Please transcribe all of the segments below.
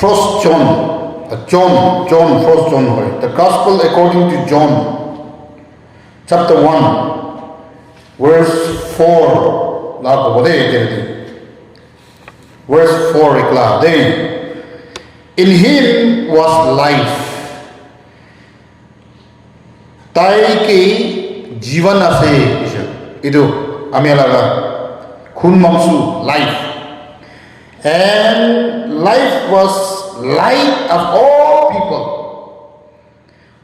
First John First John হয় the gospel according to John chapter 1 verse 4 la ko bode jere verse 4 ikla de in him was life tai ki jivan ase idu ami alaga khun mamsu life and life was light of all people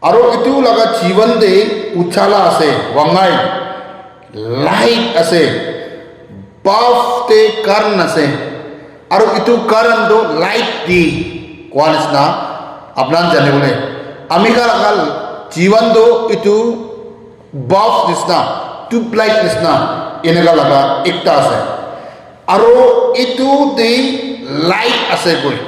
aro itu laga jivan de uchala ase wangai light ase buff te karn ase aro itu karan do light di kwanis na apnan jane bole ami ka laga jivan do itu buff disna tube light disna enega laga ekta ase aro itu de light ase koi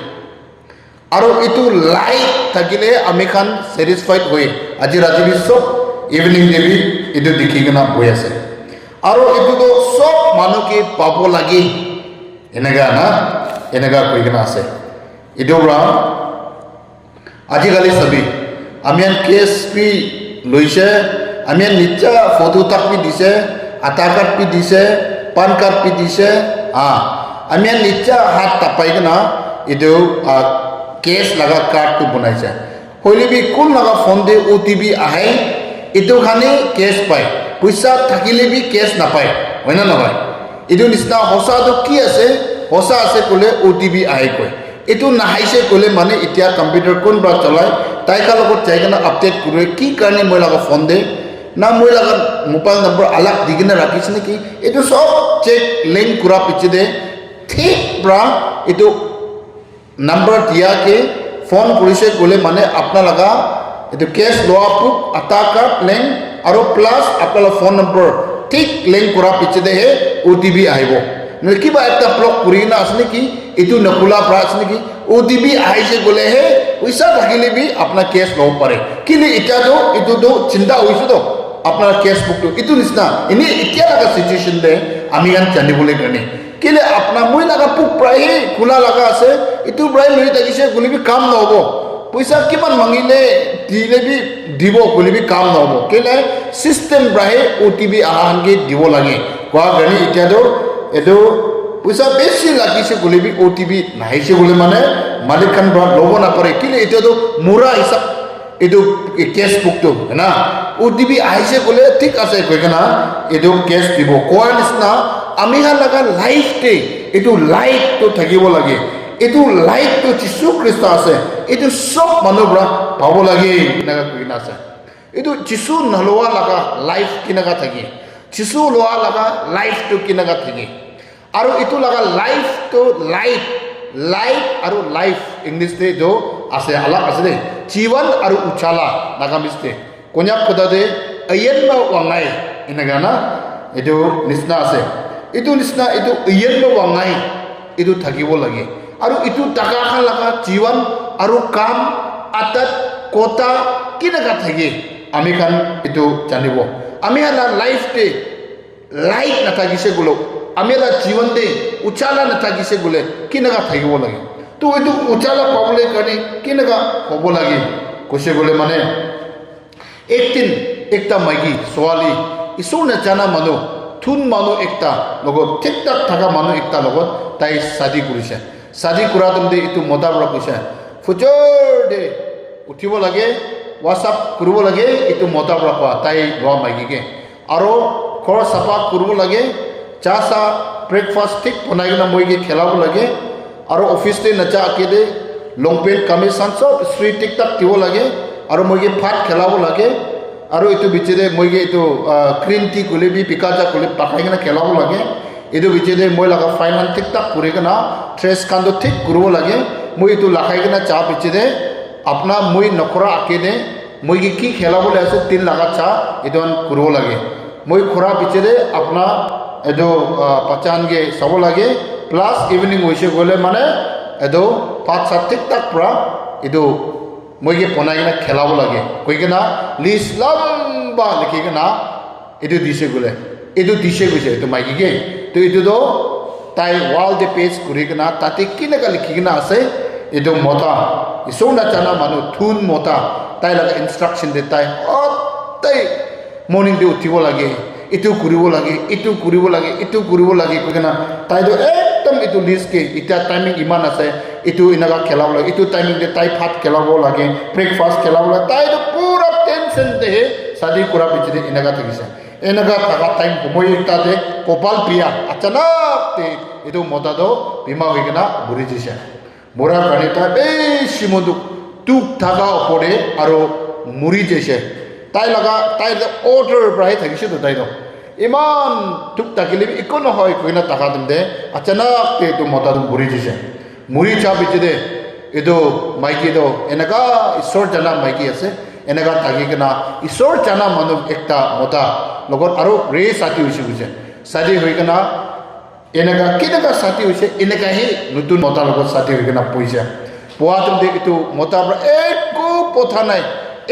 aro itu light thakile ami khan satisfied hoye aji rati bi sob evening debi itu dikhigena hoye ase aro itu to sob manu ke pabo lagi enega koigena ase itu ra aji gali sabi amian case pi loise amian nicha photo tak pi dise aadhaar card pi dise pan card pi dise amian nicha hat tapai gena itu case लगा card तो बनाई जाए होली भी कुल लगा phone दे OTP आए इतो खाने केस पाए पैसा থাকিলে भी केस ना पाए होना ना भाई इतो निस्ता होसा तो की আছে कोले ओटीपी आए कोई इतो नाहाइसे कोले माने इतिया कंप्यूटर कोन बा चलाय ताइका लगत जायगना अपडेट करे की करने मोय लगा फोन दे ना मोय लगा मोबाइल नंबर अलग दिगने राखिस ने की इतो सब चेक लिंक कुरा पिचे दे ठीक ब्रा इतो नंबर दिया के फोन करिसे गले माने अपना लगा एतो कैश लोआ पुक आधार कार्ड लिंक और प्लस अपना फोन नंबर ठीक लिंक करा पिचे दे है ओटीपी आइबो ने किबा एकटा ब्लॉक करिना असने की इतु नकुला प्रासने की ओटीपी आइसे गले है पैसा থাকিলে भी अपना कैश लो पारे किले इटा दो इतु दो चिंता होइसे तो अपना कैश बुक तो इतु निसना इने इतिया लगा सिचुएशन दे आमी गान जानि बोले करने केले अपना मुई लगा पुक प्राय खुला लगा আছে इतु प्राय लई থাকিছে গুলি भी काम न होबो पैसा किमान मांगिले दिले भी দিব গুলি भी काम न होबो केले सिस्टम प्राय ओटीपी आहानगे দিব লাগে কোয়া গনি ইটা দো এদো पैसा বেশি লাগিছে গুলি भी ओटीपी নাইছে গুলি মানে মালিক খান ব্রা লবো না পারে কেলে এটা তো মুরা হিসাব এদো কেস বুক তো না ओटीपी আইছে গুলে ঠিক আছে কইনা এদো কেস দিব কোয়া নিসনা আমি হা লাগা লাইফ তে এটু লাইট তো থাকিব লাগে এটু লাইট তো যিশু খ্রিস্ট আছে এটু সব মানুবরা পাব লাগে কিনাগা কইনা আছে এটু যিশু নলোয়া লাগা লাইফ কিনাগা থাকি যিশু লোয়া লাগা লাইফ তো কিনাগা থাকি আৰু এটু লাগা লাইফ তো লাইট আৰু লাইফ ইংলিশ তে দো আছে আলাক আছে দে জীবন আৰু উচালা লাগা মিস্তে কোনয়া খোদা দে আয়েন মা ওয়াঙ্গাই ইনাগা না এটু নিসনা আছে itu nisna itu iyen lo wangai itu thakibo lage aru itu taka khan laga jiwan aru kam atat kota kinaga thage ami khan itu janibo ami ala life te light na thagise gulo ami ala jiwan de uchala na thagise gule kinaga thakibo lage to itu uchala pabule kane kinaga hobo lage kose gule mane ektin ekta magi swali isu na jana manu थुन मानो एकता लोगो ठीक ठाक थाका मानो एकता लोगो ताई शादी करिसे शादी करा तुमदे इतु मोदा बरा कइसे फुजर दे उठिबो लागे व्हाट्सएप करबो लागे इतु मोदा बरा पा ताई वा माइगी के आरो खर सफा करबो लागे चा सा ब्रेकफास्ट ठीक बनाइना मोइगे खेलाबो लागे आरो ऑफिस ते नचा आके दे लॉन्ग पेंट कामीज सांसो स्ट्रीट टिक टाक तिबो लागे आरो मोइगे फाट खेलाबो लागे আৰু এটো বিচেদে মইগে এটো গ্রিন টি কোলে বি পিকাজা কোলে পাখাইগনা খেলাবো লাগে এটো বিচেদে মই লাগা ফাইনাল ঠিক ঠাক করেগনা ট্রেস কান্দ ঠিক করবো লাগে মই এটো লাখাইগনা চা বিচেদে আপনা মই নখরা আকে দে মইগে কি খেলাবো আছে তিন লাগা চা এটো করবো লাগে মই খরা বিচেদে আপনা এটো পাচানগে সব লাগে প্লাস ইভিনিং হইছে গলে মানে এটো 5-7 ঠিক ঠাক পুরা এটো मोइगे पनाइना खेलाबो लागे कइगना लिस्ट लम्बा लिखिगना एदु दिसे गइसे तो माइगी गे तो एदु दो ताई वाल दे पेज करिगना ताते किनगा लिखिगना आसे এইটো মতা ঈশ্বৰ নাজানা মানুহ থুন মতা তাই লগা ইনষ্ট্ৰাকশ্যন দিয়ে তাই সদায় মৰ্ণিংতে উঠিব লাগে এইটো কৰিব লাগে এইটো কৰিব লাগে এইটো কৰিব লাগে কৈ কিনে তাইতো একদম এইটো লিষ্টকে এতিয়া টাইমিং ইমান আছে এইটো এনেকুৱা খেলাব লাগে এইটো টাইমিংতে তাই ভাত খেলাব লাগে ব্ৰেকফাষ্ট খেলাব লাগে তাইতো পুৰা টেনশ্যনতেহে শাদি কৰা পিছতে এনেকুৱা থাকিছে এনেকুৱা থকা টাইম সময় এটাতে কপাল বিয়া আচানকতে এইটো মতাটো বেমাৰ হৈ কিনে মৰি দিছে মৰাৰ কাৰণে তাই বেছি মনটো টুক থকা ওপৰে আৰু মৰি যাইছে তাই লগা তাই অৰ্ডাৰ পৰাহে থাকিছেতো তাইতো ইমান টুক থাকিলে একো নহয় কৈ না থকা দিমতে আচানকতে এইটো মতাটো মৰি দিছে মৰি যোৱাৰ পিছতে এইটো মাইকীটো এনেকুৱা ঈশ্বৰ জানা মাইকী আছে এনেকুৱা থাকি কিনা ঈশ্বৰ জানা মানুহ একটা মতা লগত আৰু সাথী হৈছে গৈছে সাথী হৈ কিনা এনেকুৱা কেনেকুৱা সাথী হৈছে এনেকুৱাহে নতুন মতাৰ লগত সাথী হৈ কিনা পইছে পোৱাটো এইটো মতাৰ পৰা একো কথা নাই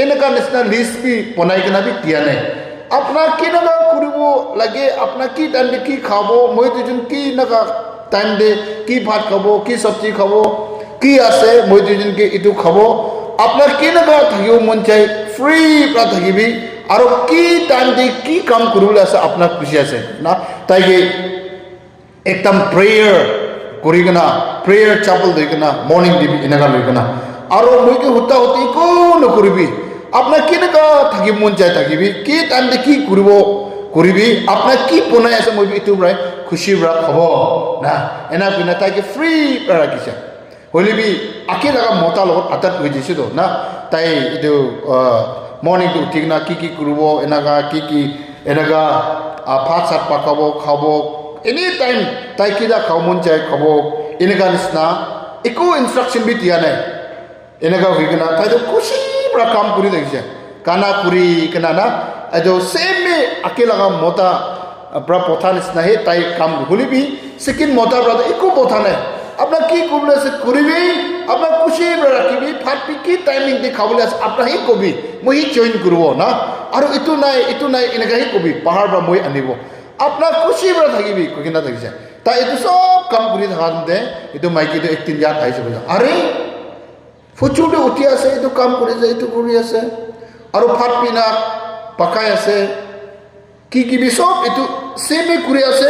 এনেকুৱা নিচিনা লিষ্ট বি বনাই কিনা বি দিয়া নাই আপোনাৰ কেনেকুৱা কৰিব লাগে আপোনাৰ কি টাইমতে কি খাব মই দুজন কি এনেকুৱা টাইমতে কি ভাত খাব কি চব্জি খাব কি আছে মই দুজনকে এইটো খাব আপনার কেনেকুৱা থাকিব মন চাই ফ্ৰী পৰা থাকিবি আৰু কি টাইমতে কি কাম কৰিবলৈ আছে আপোনাৰ খুচি আছে না তাইকে একদম প্ৰেয়াৰ কৰি কিনা প্ৰেয়াৰ চাপল লৈ কিনা মৰ্ণিং দিবি এনেকুৱা লৈ কিনা আৰু মইকে হুতা হুতি একো নকৰিবি আপোনাৰ কেনেকুৱা থাকিব মন চাই থাকিবি কি টাইমতে কি কৰিব কৰিবি আপোনাৰ কি বনাই আছে মই এইটো পৰাই খুচি পৰা হ'ব না এনা পিনে তাইকে ফ্ৰী পৰা ৰাখিছে হলিবি আকে লগা মতাৰ লগত আটাত হৈ দিছেতো না তাই এইটো মৰ্ণিংটো উঠি কিনা কি কৰিব এনেকুৱা কি এনেকুৱা ভাত চাত পাকাব খাব এনি টাইম তাই কিবা খাব মন যায় খাব এনেকুৱা নিচিনা একো ইনষ্ট্ৰাকশ্যন বি দিয়া নাই এনেকুৱা হৈ কিনা তাইতো খুচি পৰা কাম কৰি থাকিছে কানা কৰি কিনা না এইটো ছেমে আকে লগা মতা পৰা পঠা নিচিনাহে তাই কাম হলিবি ছেকেণ্ড মতাৰ পৰা একো পঠা নাই আপনার কি করবলে আছে করবি আপনার খুশি রাখবি ভাতবি কি টাইমিং দিয়ে খাবলে আছে আপনার হি কবি মই হি জয়েন করব না আর এইটো নাই এনেকা হি কবি পাহাড় পৰা মই আনিব আপনাৰ খুশি থাকিবি কৈ কিনা থাকিছে তাই এইটো সব কাম কৰি থাকাতে এইটো মাইকীটো একদিন ইয়াত আহিছে কৈছে আৰে ফুচুতে উঠি আছে এইটো কাম কৰিছে এইটো কৰি আছে আৰু ভাত পিনা পকাই আছে কি কিবি সব এইটো ছেমে কৰি আছে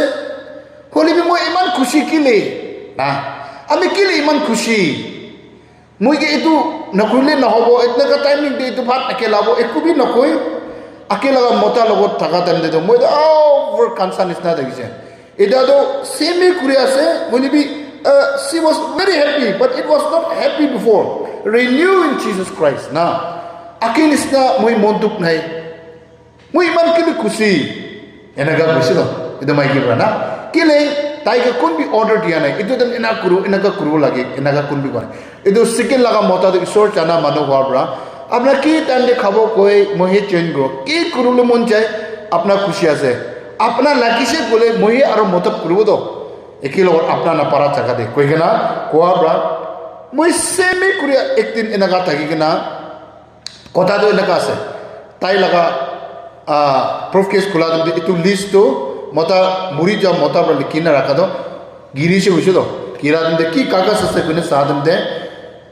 হলিবি মই ইমান খুশি কিলে না আমি কিলে ইমান খুশি মই কি এইটো নকৰিলে নহ'ব এনেকুৱা টাইমিং দি এইটো ভাত একেলাব একো বি নকয় একেলগা মতাৰ লগত থকা টাইমতে মই অভাৰ কানচাৰ নিচিনা দেখিছে এতিয়াতো ছেমে কৰি আছে বুলিবি she was very happy but it was not happy before renew in Jesus Christ না আকে নিচিনা মই মনটোক নাই মই ইমান কিলে খুশি এনেকুৱা কৈছিল এইটো মাইকীৰ পৰা না কেলে তাইকে কোন বি অৰ্ডাৰ দিয়া নাই এইটো এনেকুৱা কৰিব লাগে এনেকুৱা কোন বি কৰে এইটো ছেকেণ্ড লগা মতাটো ঈশ্বৰ জানা মানুহ হোৱাৰ পৰা আপোনাৰ কি টাইমতে খাব কৈ মই সেই চেঞ্জ কৰোঁ কি কৰিবলৈ মন যায় আপোনাৰ খুচি আছে আপোনাৰ লাগিছে গ'লে মই আৰু মতত কৰিবতো একে লগত আপোনাৰ নাপাৰা জেগাতে কৈ কিনা কোৱাৰ পৰা মই ছেমে কৰি একদিন এনেকুৱা থাকি কিনা কথাটো এনেকুৱা আছে তাই লগা প্ৰুফ কেছ খোলা যদি এইটো লিষ্টটো মতা মৰি যোৱা মতাৰ পৰা লিখি না ৰাখা গিৰিছে হৈছে তো কিৰা দিনতে কি কাগজ আছে কোনে চাহ দিনতে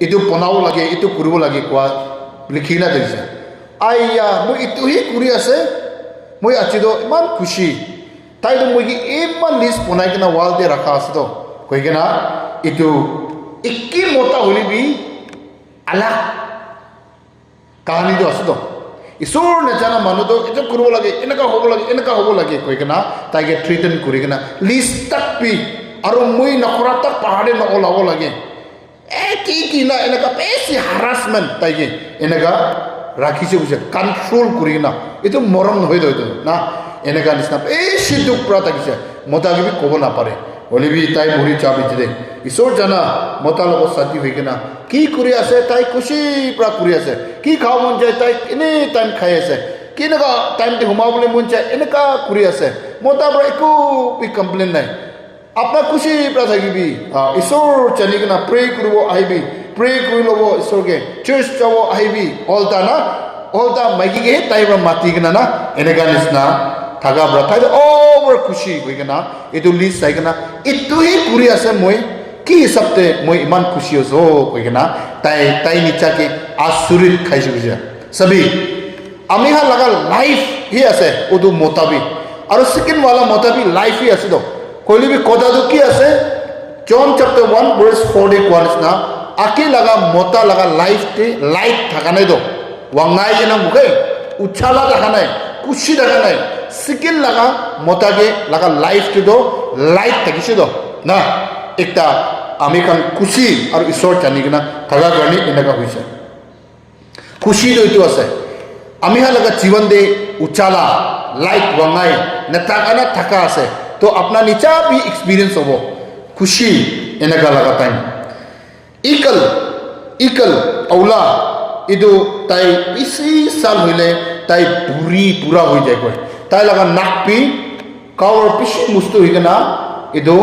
এইটো বনাব লাগে এইটো কৰিব লাগে কোৱা লিখি না দেখিছে আইয়া মই এইটোহে কৰি আছে মই আছিতো ইমান খুচি তাইতো মই কি ইমান লিষ্ট বনাই কিনা ৱালতে ৰাখা আছে তো কৈ কিনা এইটো একে মতা হলিবি আলা কাহানীটো আছে তো ঈশ্বৰ নাজানা মানুহটো এইটো কৰিব লাগে এনেকুৱা হ'ব লাগে কৈ কিনা তাইকে থ্ৰিটেন কৰি কিনা লিষ্ট তাকবি আৰু মই নকৰা তাক পাহাৰে নকলাব লাগে কি না এনেকুৱা বেছি হাৰাছমেণ্ট তাইকে এনেকুৱা ৰাখিছে বুজিছে কণ্ট্ৰল কৰি কিনা এইটো মৰম নহয় এইটো না এনেকুৱা নিচিনা বেছি দুখ পৰা থাকিছে মতা কিবি ক'ব নাপাৰে হলিবি তাই মৰি যাবি যে ঈশ্বৰ জানা মতাৰ লগত সাথী হৈ কিনা কি কৰি আছে তাই খুচি পৰা কৰি আছে কি খাব মন যায় তাই এনি টাইম খাই আছে কেনেকুৱা টাইমতে সোমাবলৈ মন যায় এনেকুৱা কৰি আছে মতাৰ পৰা একো কমপ্লেইন নাই আপোনাৰ খুচি পৰা থাকিবি ঈশ্বৰ জানি কিনা প্ৰে কৰিব আহিবি প্ৰে কৰি ল'ব ঈশ্বৰকে চাৰ্চ যাব আহিবি অলটা মাইকীকেহে তাইৰ পৰা মাতি কিনা না এনেকুৱা নিচিনা থাকা পৰা তাই অভাৰ খুচি হৈ কিনা এইটো লিষ্ট চাই কিনা এইটোহে কৰি আছে মই কি হিসাবতে মই ইমান খুশি আছো কই না তাই নিচাকে আচুরিত খাইছো বুঝা সবি আমি হা লাগা লাইফ হি আছে ওদু মোতাবিক আৰু সেকেন্ড वाला মোতাবিক লাইফ হি আছে তো কইলিবি কথাটো কি আছে জন চ্যাপ্টার 1 ভার্স 41 না আকি লাগা মোতা লাগা লাইফ তে লাইট থাকা নাই তো ওয়াঙ্গাই যেন মুখে উচ্ছালা দেখা নাই খুশি দেখা নাই সেকেন্ড লাগা মোতাকে লাগা লাইফ তে তো লাইট থাকিছে তো না একটা আমি কান খুশি আৰু ঈশ্বৰ জানি কিনা থাকা কাৰণে এনেকা হৈছে খুশি দইটো আছে আমি হা লাগা জীবন দে উচ্চালা লাইট ওয়াঙ্গাই নেতাকানা থাকা আছে তো আপনার নিচা भी एक्सपीरियंस होबो खुशी এনেকা লাগা টাইম इकल औला इदो ताई इसी साल होइले ताई बुरी पूरा हो जाए कोई ताई लगा नाक पी कावर पिसी मुस्तो होइगना इदो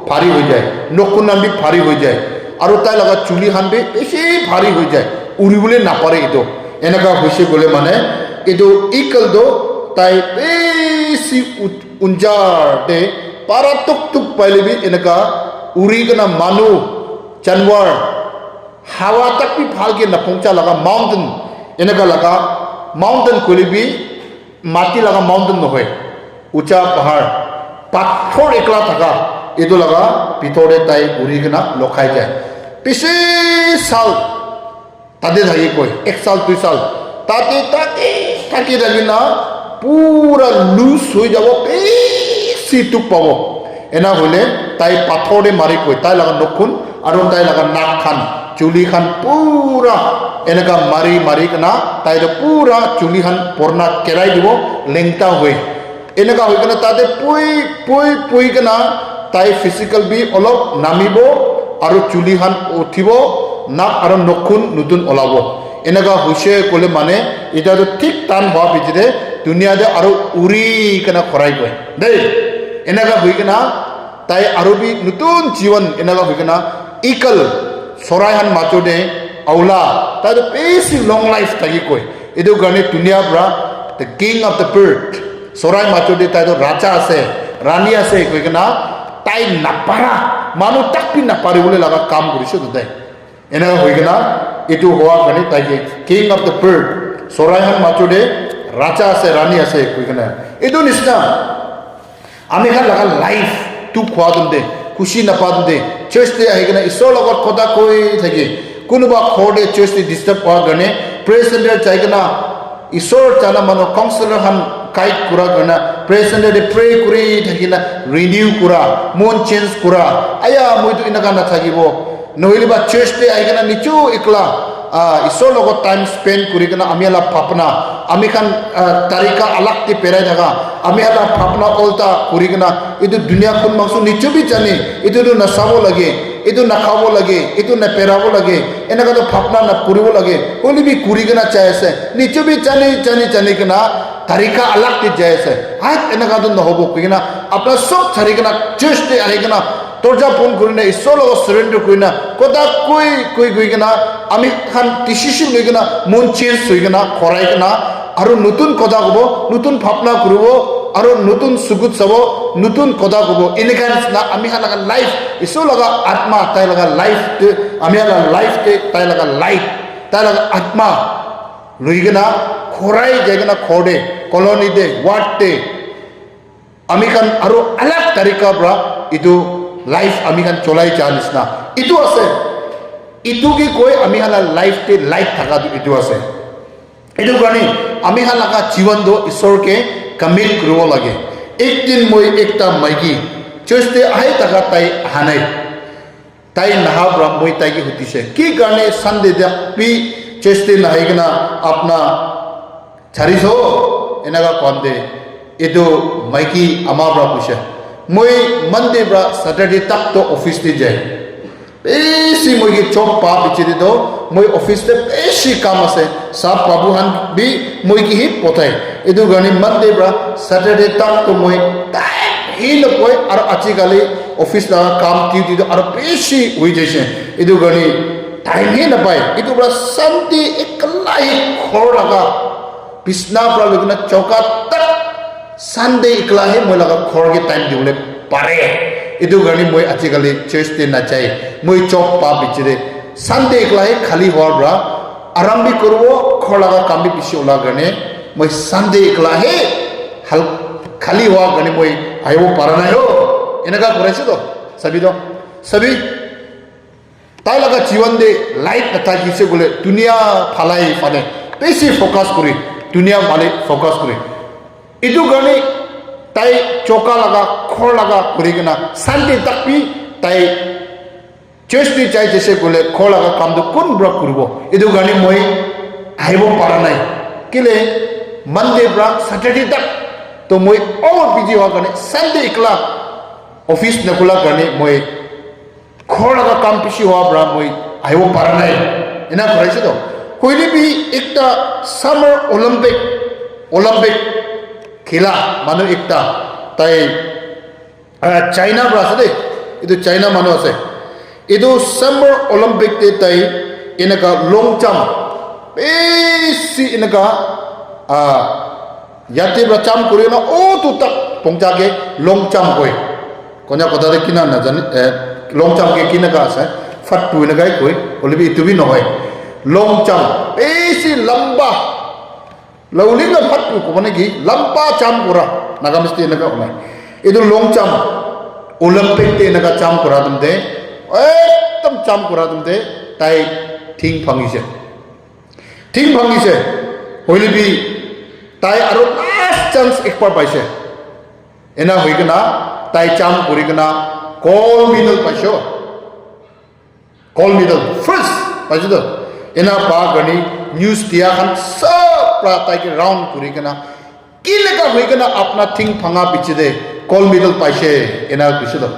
भारी हो जाए नकुना भी भारी हो जाए और ताई लगा चुली हान भी बेसी भारी हो जाए उड़िबले ना पारे इदो এনেকা হইছে বলে মানে इदो इकल दो ताई बेसी उंजार दे पारा तुक पहले भी इनका उड़ीगना मानु जानवर हवा तक भी फाल के नपुंचा लगा माउंटेन इनका लगा माउंटेन कोली भी माटी लगा माउंटेन न होए ऊंचा पहाड़ पत्थर एकला थका इदो लगा पितोरे ताई उड़ीगना लोखाई जाए पिछे साल तादे धागे कोई 1 साल 2 साल ताके लगी ना पूरा लूज हो जाओ बेसी तुक पावो एना होले ताई पाथरे मारी कोई ताई लगा नखुन और ताई लगा नाक खान चुली खान पूरा एनका मारी कना ताई तो पूरा चुली खान पोरना केराई दिबो लेंगता हुए एनका होय कना ताते पुई कना ताई फिजिकल भी अलग नामिबो और चुली खान उठिबो नाक और नखुन नतुन ओलाबो एनका हुसे कोले माने इटा तो ठीक टान हुआ बिजरे दुनिया दे और उरी कना खराई गए दे एनका हुई कना ताई और भी नतुन जीवन एनका हुई कना इकल सरायहान माचो दे औला ताई तो बेसी लॉन्ग लाइफ तागी कोई इदो गाने दुनिया ब्रा the king of the bird सराय माचो दे ताई तो राजा आसे रानी आसे कोई कना ताई नापारा मानु तक भी नापारे बोले लगा काम करिसो दे एनका हुई कना इटू हुआ गाने ताई किंग ऑफ द बर्ड सरायहान माचो दे राजा आसे रानी आसे कोई कना इदो निस्ना आमी खा लगा लाइफ तू खुआ दे खुशी ना पा दे चर्च दे आए कना इसोर लगत खोदा कोई थके कुनुबा खोडे चर्च दे डिस्टर्ब हुआ गने प्रेजेंटर चाहे कना इसोर चाना मनो काउंसलर हम काइट कुरा गना प्रेजेंटर दे प्रे कुरी थकिना रिन्यू कुरा मोन चेंज कुरा आया मुई तो इनका ना थकिबो नहिलिबा चर्च दे आए कना निचु इकला इसोर लगत टाइम स्पेंड करी कना आमी आला फापना आमी खान तारिका अलग ते पेराय थाका आमी आला फापना ओल्टा करी कना इदु दुनिया कुन मासु निचु भी जाने इदु ना साबो लगे इदु ना खाबो लगे इदु ना पेराबो लगे एनका तो फापना ना पुरिबो लगे ओली भी कुरी कना चाहेसे निचु भी जाने कना तारिका अलग ते जायसे हात एनका तो न होबो कना अपना सब तारिका चर्च दे आए कना तोरजा फोन करिना इसोर लगत सरेंडर करिना कोदा कोई कना आमी खान डिसिशन लई कना मन चेंज होई कना खराय कना आरो नतुन कदा कबो नतुन भावना करबो आरो नतुन सुगुत सबो नतुन कदा कबो एनेकान ना आमी हा लगा लाइफ इसो लगा आत्मा ताई लगा लाइफ ते आमी लगा लाइफ ते ताई लगा लाइट ताई लगा आत्मा लई कना खराय जायगना खोडे कॉलोनी दे वाट ते आमी खान आरो अलग तरीका ब्रा इदु लाइफ आमी खान चलाई चानिस ना इतु आसे इतु की कोई आमी हाला लाइफ ते लाइफ थाका इतु आसे इतु गानी आमी हाला का जीवन दो ईश्वर के कमिट करबो लागे एक दिन मोय एकटा माइकी चर्च ते आइ थाका ताई हानाय ताई नहाब्रा मोय ताई की हुतिसे की गाने संडे दे पी चर्च ते नहायगना अपना छारिसो एनागा कोंदे इतु माइकी अमाब्रा पुसे मैं मंडे ब्रा सैटरडे तक तो ऑफिस ते जाए बेसी मैं की चौक पा बिचरे दो मैं ऑफिस ते बेसी काम आसे सब बाबूहान भी मैं की ही पताय इदु गानी मंडे ब्रा सैटरडे तक तो मैं टाइम ही न कोई और अच्छी गाली ऑफिस ला काम ड्यूटी तो और बेसी हुई जैसे इदु गानी टाइम ही न पाए इदु ब्रा संडे एकला ही खोर लगा बिस्ना ब्रा लगना चौका तक संडे इकला है मैं लगा खोर के टाइम दिवले पारे itu gani moi ajikali church te na chai moi chop pa bichire Sunday ekla khali hor bra arambi korbo kholaga kambi pishi ola gane moi Sunday ekla he hal khali hua gane moi ayo parana yo enaga koraise to sabi tai laga jiwan de light nata kise gole dunia phalai phane beshi focus kori dunia male focus kori itu gani tai choka laga khor laga kori gana Sunday takpi tai church ni chai jese gole khor laga kam do kun bra kurbo itu gani moi ayo paranai kile Monday bra Saturday tak to moi all busy hua gane Sunday ekla office na kula gane moi khor laga kam pishi hua bra moi ayo paranai ina koraise to hoili bi ekta summer olympic khela manu ekta tai China bra ase itu China manu ase itu summer olympic te tai inaka long jump besi inaka yate bra jump kore na o tu tak pongja ke long jump koi konya kota de kina na jani long jump ke kina ka ase fat tu na gai koi olibi itu bi no hoy long jump besi lamba lauling na fat tu ko bane gi lamba jump kora naga misti na ka onai itu long jump olympic te na ka jump kora dum de ekdam jump kora dum de tai thing phangi se hoilibi tai aro last chance ekbar paise ena hoigna tai jump korigna gold medal first paise ena pa gani news dia khan sab pra tai ke round korigna kilega hoigna apna thing phanga bichide gold medal paise ena bichide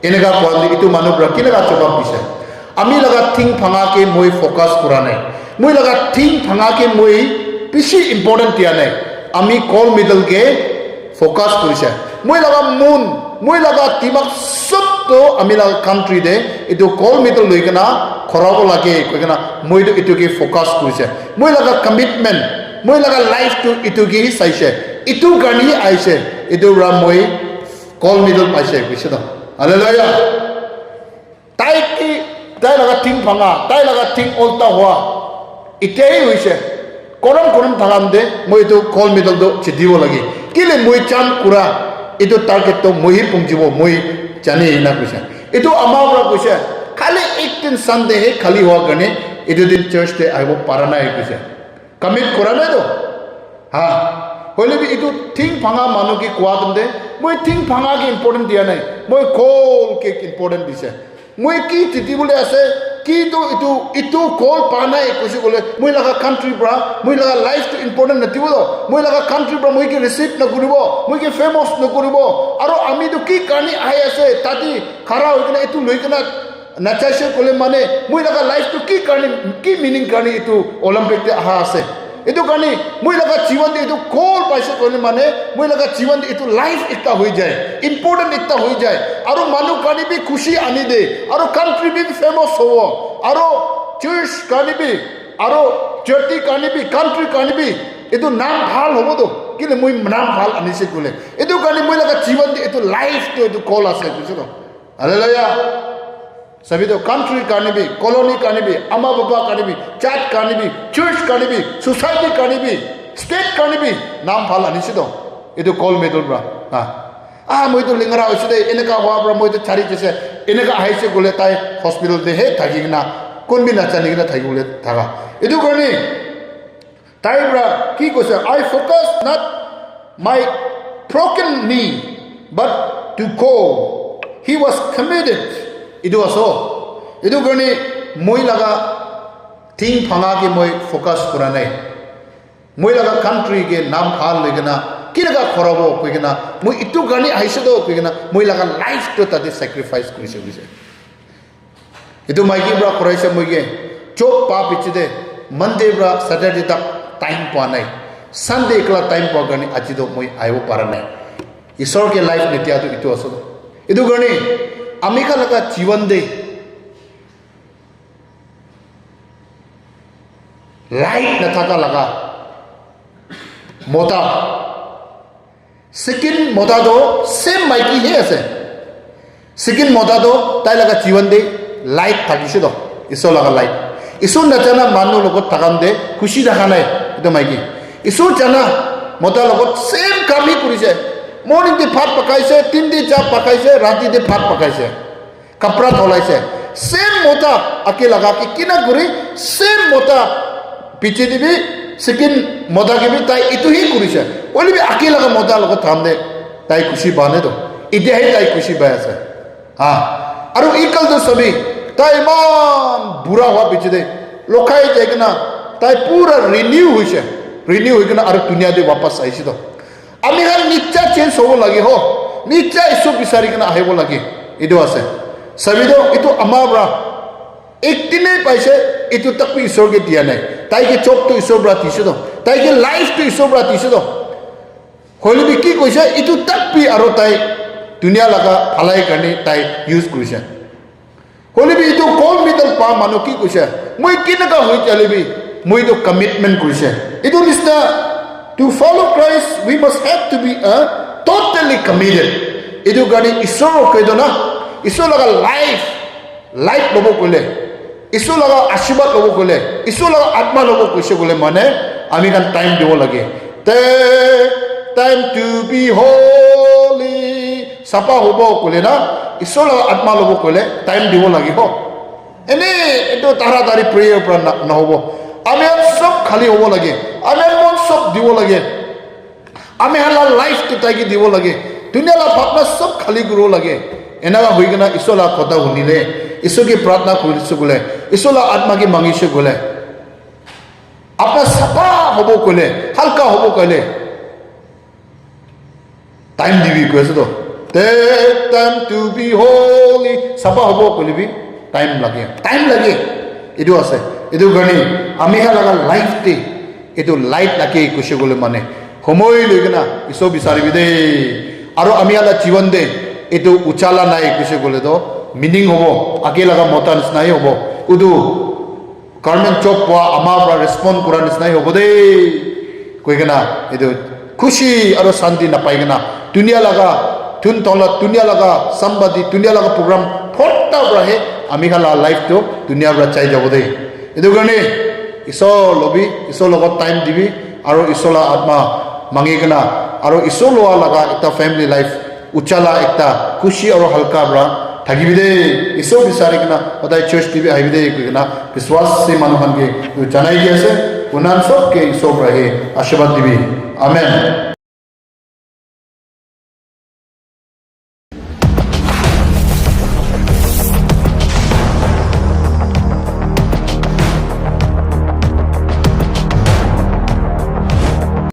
enega kwandi itu manu bra kilega choba bise ami laga thing phanga ke moi focus kora nai moi laga thing phanga ke moi bishi important dia nai ami gold medal ke focus korise moi laga moon moi laga timak sab to ami laga country de itu gold medal loigana khorabo lage koigana moi do itu ke focus korise moi laga commitment moi laga life to itu ke saise itu gani aise itu ra moi gold medal paise koise to hallelujah tai laga ting phanga tai laga ting olta hua itei hoise koram thagam de moi to gold medal do chidibo lagi kile moi cham kura itu target to moi pungjibo moi jane na koise itu amabra koise khali ek din Sunday he khali hua gane itu din church te aibo parana hai koise commit kora na to ha hoile bi itu ting phanga manu ki kwadum de moi ting phanga ki important dia nai moi call ke important dise moi ki titi bole ase ki to itu call pana e kosi bole moi laga country bra moi laga life to important nati bolo moi laga country bra moi ki receipt na kuribo moi ki famous na kuribo aro ami to ki kani ai ase tati khara hoikena itu loikena nachase kole mane moi laga life to ki meaning kani itu olympic te aha ase itu kani moi laga jiwan de itu call paise kole mane moi laga jiwan de itu life ekta hoi jay important ekta hoi jay aro manu kani bi khushi ani de aro country bi famous hobo aro church kani bi aro church kani bi country kani bi itu naam bhal hobo to kile moi naam bhal ani se kole itu kani moi laga jiwan de itu life to itu call ase bujido hallelujah सभी तो country करने भी colony करने भी अम्मा बाबा करने भी church करने भी चर्च करने भी सोसाइटी करने भी स्टेट करने भी नाम फाला नहीं सिद्धो ये तो कॉल में तो ब्रा हाँ मुझे तो लिंगरा वैसे इन्हें का हुआ ब्रा मुझे तो चारी जैसे इन्हें का हाई से बोले ताई हॉस्पिटल दे है ताकि ना कौन भी नाचा नहीं ना ताकि बोले थागा ये तो करने ताई ब्रा की कुछ I focus not my broken knee but to go he was committed itu aso itu gani moi laga thing phanga ke moi focus kora nai moi laga country ke naam phal legena ki laga khorabo koigena moi itu gani aise do koigena moi laga life to tadi sacrifice korise koise itu mai ki bra koraise moi ke chop pa pichide Monday bra Saturday tak time pa nai Sunday kala time pa gani ajido moi ayo para nai isor ke life nitia to itu aso itu gani Amika laga jiwan de light na thaka laga mota second mota do same maiki he ase second mota do tai laga jiwan de light thakise do isor laga light isor nachana manu logot thakam de khushi rakha nai edu maiki isor jana mota logot same kam hi kurise morning de bhat pakaise tin de cha pakaise rati de bhat pakaise kapra tholaise same mota ake laga ki kina guri same mota piche dibi second mota ke bi tai itu hi kurise oli bi ake laga mota logot tham de tai khushi bane do ide hai tai khushi ba ase ha aru ikal do sabi tai man bura hua piche de lokai jegna tai pura renew hoikena aru dunia de wapas aisi do ami han nicha change hobo lage ho nicha isu bisari kana ahibo lage idu ase sabi do itu amabra ek dine paise itu tak pi isor ke dia nai tai ke chok to isor bra tise do tai ke life to isor bra tise do holi bi ki koise itu tak pi aru tai dunia laga phalai karne tai use koise holi bi itu gold medal pa manu ki koise moi kinaga hoi chale bi moi do commitment koise itu nisna to follow Christ we must have to be totally committed itu gani isor ke do na isor laga life lobo kole isor laga ashirwad lobo kole isor laga atma lobo koise kole mane ami kan time dibo lage time to be holy sapa hobo kole na isor laga atma lobo kole time dibo lage ho ene itu taratari prayer pra na hobo ami sob khali hobo lage ami mon sob dibo lage ami hala life to tai ki dibo lage dunia la bhatna sob khali guro lage enaga hoigena isor la khota hunile isor ki pratna korisu gole isor la atma ki mangise gole apna sapa hobo kole halka hobo kole time dibi koise to time to be holy sapa hobo kole bi time lage idu ase idu gani ami halaga life te idu light lake kushe gole mane homoi legena iso bisari bide aro ami hala jiwan de itu uchala nai kushe gole do meaning hobo age laga mota nisnai hobo udu government job wa amabra respond kura nisnai hobo de koigena idu khushi aro shanti na paigena dunia laga tun tola dunia laga somebody dunia laga program phota brahe ami hala life to dunia bra chai jabo de edu gane iso lobi iso logot time dibi aro isola atma mangigena aro isolo laga ekta family life uchala ekta khushi aro halka bra thagibide iso bisari kana hodai church dibi aibide kana biswas se manuhan ge janai gi ase unan sob ke iso brahe ashirwad dibi amen